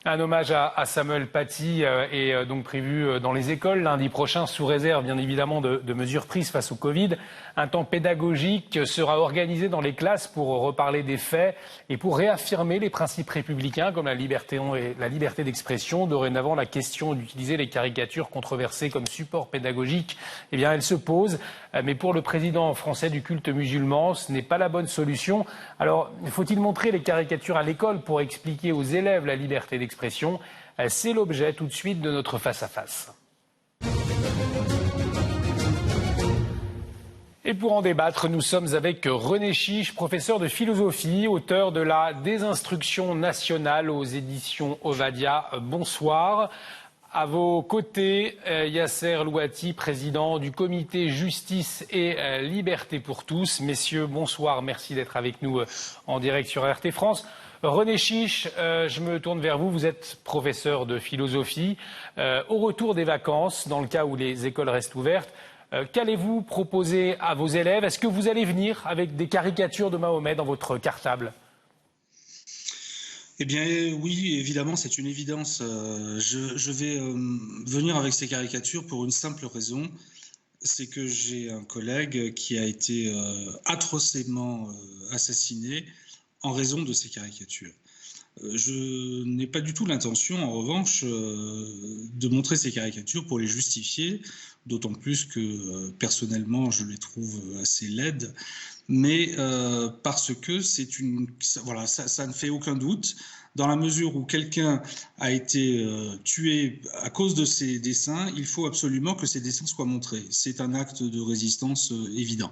Un hommage à Samuel Paty est donc prévu dans les écoles lundi prochain, sous réserve bien évidemment de mesures prises face au Covid. Un temps pédagogique sera organisé dans les classes pour reparler des faits et pour réaffirmer les principes républicains comme la liberté d'expression. Dorénavant, la question d'utiliser les caricatures controversées comme support pédagogique, eh bien, elle se pose. Mais pour le président français du culte musulman, ce n'est pas la bonne solution. Alors, faut-il montrer les caricatures à l'école pour expliquer aux élèves la liberté d'expression? C'est l'objet tout de suite de notre face-à-face. Et pour en débattre, nous sommes avec René Chiche, professeur de philosophie, auteur de la Désinstruction nationale aux éditions Ovadia. Bonsoir. À vos côtés, Yasser Louati, président du comité Justice et Liberté pour tous. Messieurs, bonsoir. Merci d'être avec nous en direct sur RT France. René Chiche, je me tourne vers vous. Vous êtes professeur de philosophie. Au retour des vacances, dans le cas où les écoles restent ouvertes, qu'allez-vous proposer à vos élèves? Est-ce que vous allez venir avec des caricatures de Mahomet dans votre cartable? Eh bien oui, évidemment, c'est une évidence. Je vais venir avec ces caricatures pour une simple raison, c'est que j'ai un collègue qui a été atrocement assassiné en raison de ces caricatures. Je n'ai pas du tout l'intention, en revanche, de montrer ces caricatures pour les justifier, d'autant plus que personnellement, je les trouve assez laides, mais parce que ça ne fait aucun doute, dans la mesure où quelqu'un a été tué à cause de ces dessins, il faut absolument que ces dessins soient montrés. C'est un acte de résistance évident.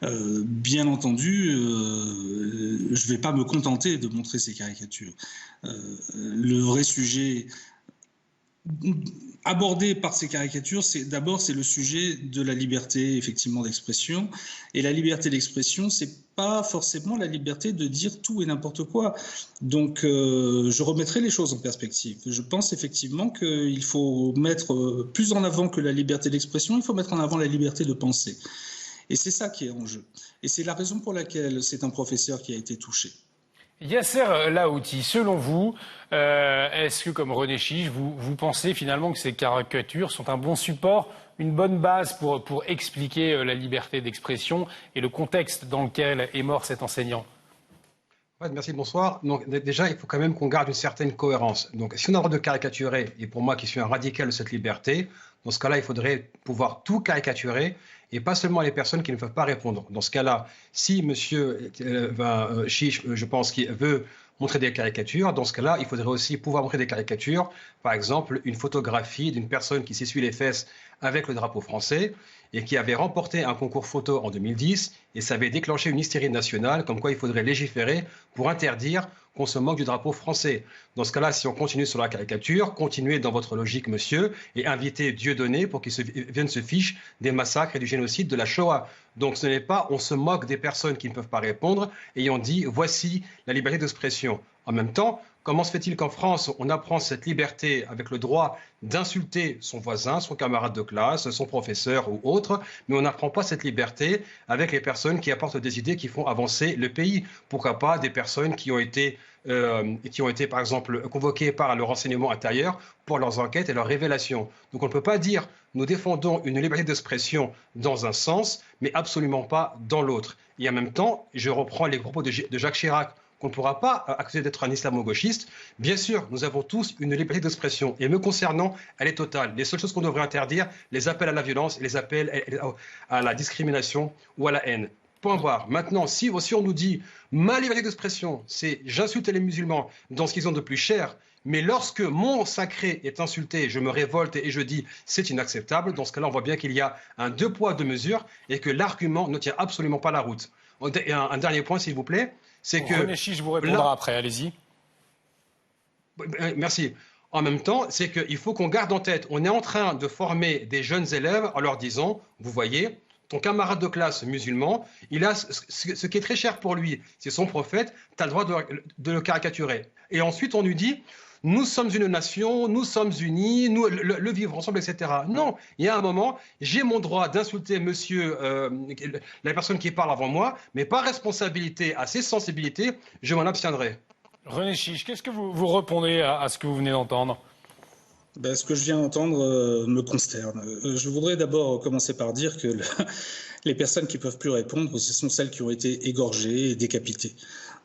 Bien entendu, je ne vais pas me contenter de montrer ces caricatures. Le vrai sujet abordé par ces caricatures, c'est le sujet de la liberté effectivement d'expression. Et la liberté d'expression, c'est pas forcément la liberté de dire tout et n'importe quoi. Donc je remettrai les choses en perspective. Je pense effectivement qu'il faut mettre plus en avant que la liberté d'expression, il faut mettre en avant la liberté de penser. Et c'est ça qui est en jeu. Et c'est la raison pour laquelle c'est un professeur qui a été touché. Yasser Louati, selon vous, est-ce que, comme René Chiche, vous pensez finalement que ces caricatures sont un bon support, une bonne base pour expliquer la liberté d'expression et le contexte dans lequel est mort cet enseignant? Ouais, merci, bonsoir. Donc, déjà, il faut quand même qu'on garde une certaine cohérence. Donc, si on a le droit de caricaturer, et pour moi qui suis un radical de cette liberté, dans ce cas-là, il faudrait pouvoir tout caricaturer et pas seulement les personnes qui ne peuvent pas répondre. Dans ce cas-là, si monsieur Chiche, je pense, qu'il veut montrer des caricatures, dans ce cas-là, il faudrait aussi pouvoir montrer des caricatures, par exemple, une photographie d'une personne qui s'essuie les fesses avec le drapeau français et qui avait remporté un concours photo en 2010 et ça avait déclenché une hystérie nationale comme quoi il faudrait légiférer pour interdire qu'on se moque du drapeau français. Dans ce cas-là, si on continue sur la caricature, continuez dans votre logique, monsieur, et invitez Dieudonné pour qu'il vienne se fiche des massacres et du génocide de la Shoah. Donc ce n'est pas on se moque des personnes qui ne peuvent pas répondre et on dit voici la liberté d'expression. En même temps, comment se fait-il qu'en France, on apprend cette liberté avec le droit d'insulter son voisin, son camarade de classe, son professeur ou autre, mais on n'apprend pas cette liberté avec les personnes qui apportent des idées qui font avancer le pays? Pourquoi pas des personnes qui ont été, par exemple, convoquées par le renseignement intérieur pour leurs enquêtes et leurs révélations? Donc on ne peut pas dire nous défendons une liberté d'expression dans un sens, mais absolument pas dans l'autre. Et en même temps, je reprends les propos de Jacques Chirac, qu'on ne pourra pas accuser d'être un islamo-gauchiste. Bien sûr, nous avons tous une liberté d'expression. Et me concernant, elle est totale. Les seules choses qu'on devrait interdire, les appels à la violence et les appels à la discrimination ou à la haine. Point barre. Maintenant, si on nous dit ma liberté d'expression, c'est j'insulte les musulmans dans ce qu'ils ont de plus cher, mais lorsque mon sacré est insulté, je me révolte et je dis c'est inacceptable, dans ce cas-là, on voit bien qu'il y a un deux poids, deux mesures et que l'argument ne tient absolument pas la route. Et un dernier point, s'il vous plaît. C'est que René Chiche vous répondra après, allez-y. Merci. En même temps, c'est qu'il faut qu'on garde en tête, on est en train de former des jeunes élèves en leur disant, vous voyez, ton camarade de classe musulman, il a ce qui est très cher pour lui, c'est son prophète, tu as le droit de le caricaturer. Et ensuite, on lui dit, nous sommes une nation, nous sommes unis, nous, le vivre ensemble, etc. Non, il y a un moment, j'ai mon droit d'insulter monsieur, la personne qui parle avant moi, mais par responsabilité à ses sensibilités, je m'en abstiendrai. René Chiche, qu'est-ce que vous répondez à ce que vous venez d'entendre? Ben, ce que je viens d'entendre me consterne. Je voudrais d'abord commencer par dire que les personnes qui peuvent plus répondre, ce sont celles qui ont été égorgées et décapitées.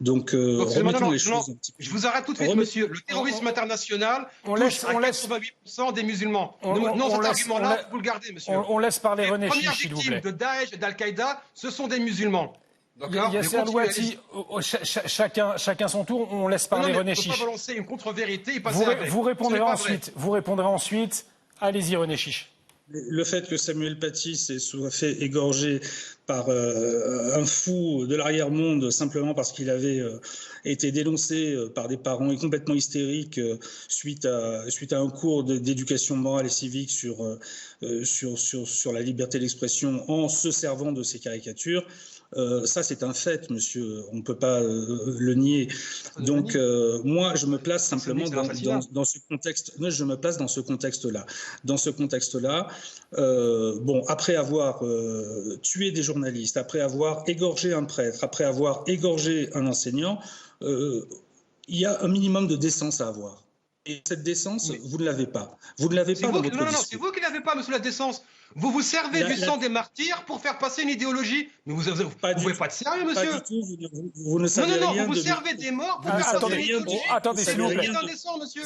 Donc, remettons les choses un petit peu. Je vous arrête tout de suite, monsieur. Le terrorisme international touche à 88% des musulmans. Non, cet argument-là, vous le gardez, monsieur. On laisse parler René Chiche, s'il vous plaît. Les premières victimes de Daesh et d'Al-Qaïda, ce sont des musulmans. Yasser Louati, chacun son tour, on laisse parler René Chiche. Il ne faut pas balancer une contre-vérité et passer vous répondrez ensuite. Allez-y, René Chiche. Le fait que Samuel Paty soit fait égorger par un fou de l'arrière-monde simplement parce qu'il avait été dénoncé par des parents complètement hystériques suite à un cours d'éducation morale et civique sur la liberté d'expression en se servant de ces caricatures. Ça, c'est un fait, monsieur. On ne peut pas le nier. Donc, moi, je me place simplement dans ce contexte. Moi, je me place dans ce contexte-là. Dans ce contexte-là, bon, après avoir tué des journalistes, après avoir égorgé un prêtre, après avoir égorgé un enseignant, il y a un minimum de décence à avoir. Et cette décence, vous ne l'avez pas. Vous ne l'avez pas dans votre discours. Non, c'est vous qui ne l'avez pas, monsieur, la décence. Vous vous servez du sang des martyrs pour faire passer une idéologie. Mais vous ne pouvez pas être sérieux, monsieur. Pas du tout. Vous ne savez rien. Vous vous servez des morts pour faire passer une idéologie. Attendez, s'il vous plaît.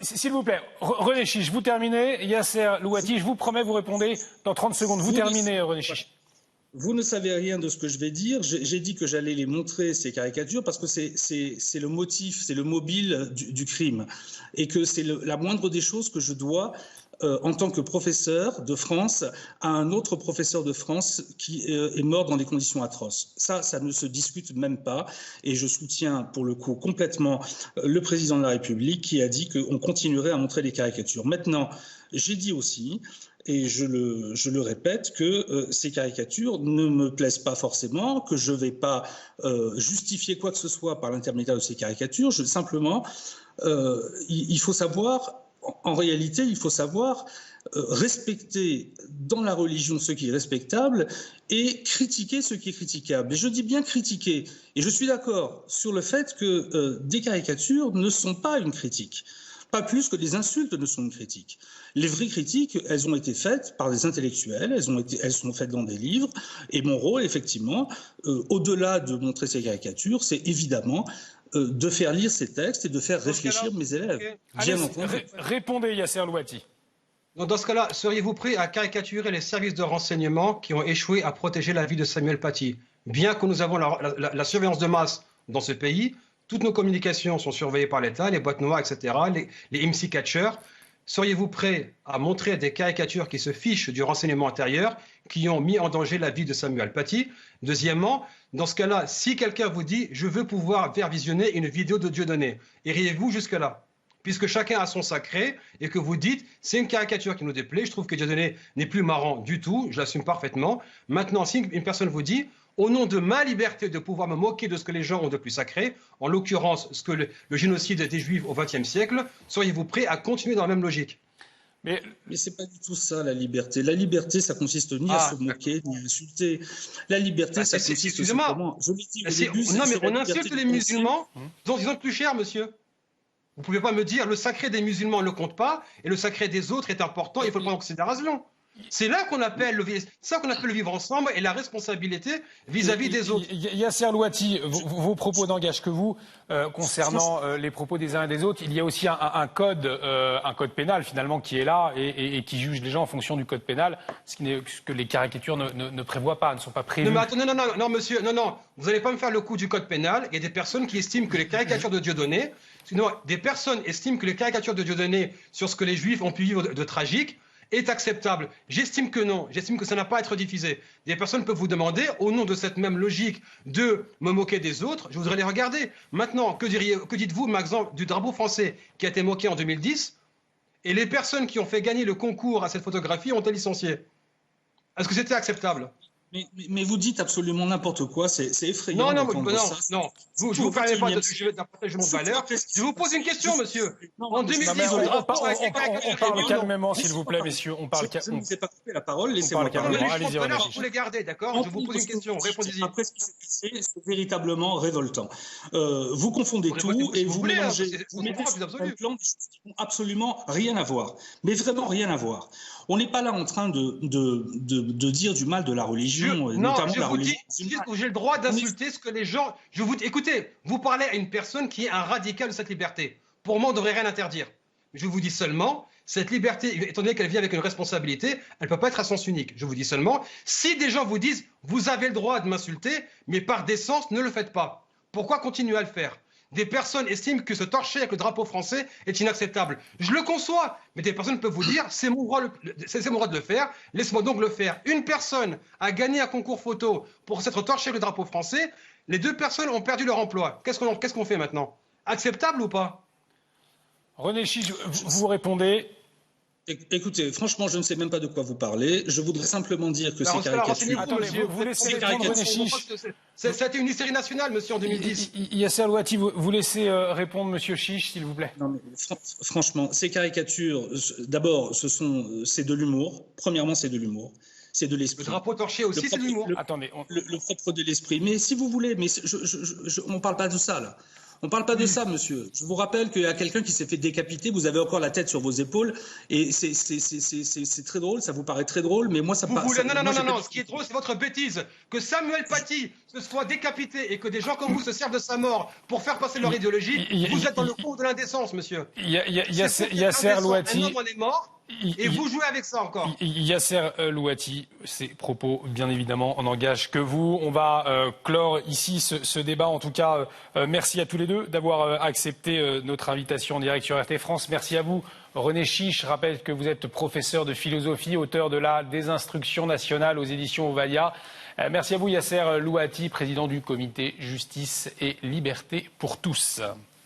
S'il vous plaît. René Chiche, vous terminez. Yasser Louati, je vous promets, vous répondez dans 30 secondes. Vous terminez, René Chiche. Vous ne savez rien de ce que je vais dire. J'ai dit que j'allais les montrer, ces caricatures, parce que c'est le motif, c'est le mobile du crime. Et que c'est la moindre des choses que je dois, en tant que professeur de France, à un autre professeur de France qui est mort dans des conditions atroces. Ça ne se discute même pas. Et je soutiens, pour le coup, complètement le président de la République qui a dit qu'on continuerait à montrer les caricatures. Maintenant, j'ai dit aussi, et je le répète, que ces caricatures ne me plaisent pas forcément, que je ne vais pas justifier quoi que ce soit par l'intermédiaire de ces caricatures. Simplement, il faut savoir, en réalité, il faut savoir respecter dans la religion ce qui est respectable et critiquer ce qui est critiquable. Et je dis bien critiquer. Et je suis d'accord sur le fait que des caricatures ne sont pas une critique. Pas plus que des insultes ne sont une critique. Les vraies critiques, elles ont été faites par des intellectuels, elles sont faites dans des livres. Et mon rôle, effectivement, au-delà de montrer ces caricatures, c'est évidemment de faire lire ces textes et de faire réfléchir mes élèves. Bien entendu. Répondez, Yasser Louati. Dans ce cas-là, seriez-vous prêt à caricaturer les services de renseignement qui ont échoué à protéger la vie de Samuel Paty? Bien que nous avons la surveillance de masse dans ce pays, toutes nos communications sont surveillées par l'État, les boîtes noires, etc., les IMSI catchers. Seriez-vous prêt à montrer des caricatures qui se fichent du renseignement intérieur, qui ont mis en danger la vie de Samuel Paty? Deuxièmement, dans ce cas-là, si quelqu'un vous dit « je veux pouvoir faire visionner une vidéo de Dieudonné », iriez-vous jusque-là? Puisque chacun a son sacré et que vous dites « c'est une caricature qui nous déplaît, je trouve que Dieudonné n'est plus marrant du tout, je l'assume parfaitement ». Maintenant, si une personne vous dit « au nom de ma liberté de pouvoir me moquer de ce que les gens ont de plus sacré, en l'occurrence ce que le génocide des Juifs au XXe siècle, seriez-vous prêt à continuer dans la même logique ?» Mais c'est pas du tout ça, la liberté. La liberté, ça consiste ni à se moquer, ni à insulter. La liberté, ça consiste simplement... Je l'ai dit au début, non, mais on insulte les musulmans, ils ont plus cher, monsieur. Vous ne pouvez pas me dire le sacré des musulmans ne compte pas et le sacré des autres est important, il faut le prendre en considération. C'est là qu'on appelle le vivre ensemble et la responsabilité vis-à-vis des autres. Yasser Louati, vos propos n'engagent que vous concernant les propos des uns et des autres. Il y a aussi un code pénal finalement qui est là et qui juge les gens en fonction du code pénal, ce que les caricatures ne prévoient pas, ne sont pas prévues. Non, mais attendez, non, monsieur, non, vous n'allez pas me faire le coup du code pénal. Il y a des personnes qui estiment que les caricatures de Dieudonné, des personnes estiment que les caricatures de Dieudonné sur ce que les Juifs ont pu vivre de tragique est acceptable. J'estime que non. J'estime que ça n'a pas à être diffusé. Des personnes peuvent vous demander, au nom de cette même logique de me moquer des autres, je voudrais les regarder. Maintenant, que dites-vous, par exemple, du drapeau français qui a été moqué en 2010 et les personnes qui ont fait gagner le concours à cette photographie ont été licenciées? Est-ce que c'était acceptable? Mais vous dites absolument n'importe quoi, c'est effrayant d'entendre ça. Non. Je ne vous permets pas de partager mon valeur. Je vous pose une question, monsieur. En 2010, on parle calmement, s'il vous plaît, messieurs. Je ne vous ai pas coupé la parole, laissez-moi parler. Allez-y, vous les gardez, d'accord? Je vous pose une question, répondez-y. Après ce qui s'est passé, c'est véritablement révoltant. Vous confondez tout et vous mélangez. Vous mettez sur le plan des choses qui n'ont absolument rien à voir. Mais vraiment rien à voir. On n'est pas là en train de dire du mal de la religion, notamment la religion. J'ai le droit d'insulter ce que les gens. Écoutez, vous parlez à une personne qui est un radical de cette liberté. Pour moi, on ne devrait rien interdire. Je vous dis seulement, cette liberté, étant donné qu'elle vient avec une responsabilité, elle ne peut pas être à sens unique. Je vous dis seulement, si des gens vous disent « vous avez le droit de m'insulter, mais par décence, ne le faites pas », pourquoi continuer à le faire ? Des personnes estiment que se torcher avec le drapeau français est inacceptable. Je le conçois, mais des personnes peuvent vous dire c'est mon droit de le faire, laisse-moi donc le faire. Une personne a gagné un concours photo pour s'être torché avec le drapeau français, les 2 personnes ont perdu leur emploi. Qu'est-ce qu'on fait maintenant? Acceptable ou pas? René Chiche, vous répondez. Écoutez, franchement, je ne sais même pas de quoi vous parlez. Je voudrais simplement dire que ces caricatures... Attendez, vous laissez répondre René Chiche. Ça a été une hystérie nationale, monsieur, en 2010. Yasser Louati, vous laissez répondre monsieur Chiche, s'il vous plaît. Non, mais franchement, ces caricatures, d'abord, c'est de l'humour. Premièrement, c'est de l'humour. C'est de l'esprit. Le drapeau torché aussi, c'est de l'humour. Attendez. Le propre de l'esprit. Mais si vous voulez, mais on ne parle pas de ça, là. On ne parle pas de ça, monsieur. Je vous rappelle qu'il y a quelqu'un qui s'est fait décapiter, vous avez encore la tête sur vos épaules, et c'est très drôle, ça vous paraît très drôle, mais moi ça me paraît... Non, ce qui est drôle, c'est votre bêtise. Que Samuel Paty se soit décapité et que des gens comme vous se servent de sa mort pour faire passer leur idéologie, vous êtes dans le fond de l'indécence, monsieur. Yasser Louati... Un homme en est mort. Et vous jouez avec ça encore. Yasser Louati, ces propos, bien évidemment, en engagent que vous. On va clore ici ce débat. En tout cas, merci à tous les deux d'avoir accepté notre invitation en direct sur RT France. Merci à vous, René Chiche. Je rappelle que vous êtes professeur de philosophie, auteur de la Désinstruction nationale aux éditions Ovadia. Merci à vous, Yasser Louati, président du comité Justice et Liberté pour tous.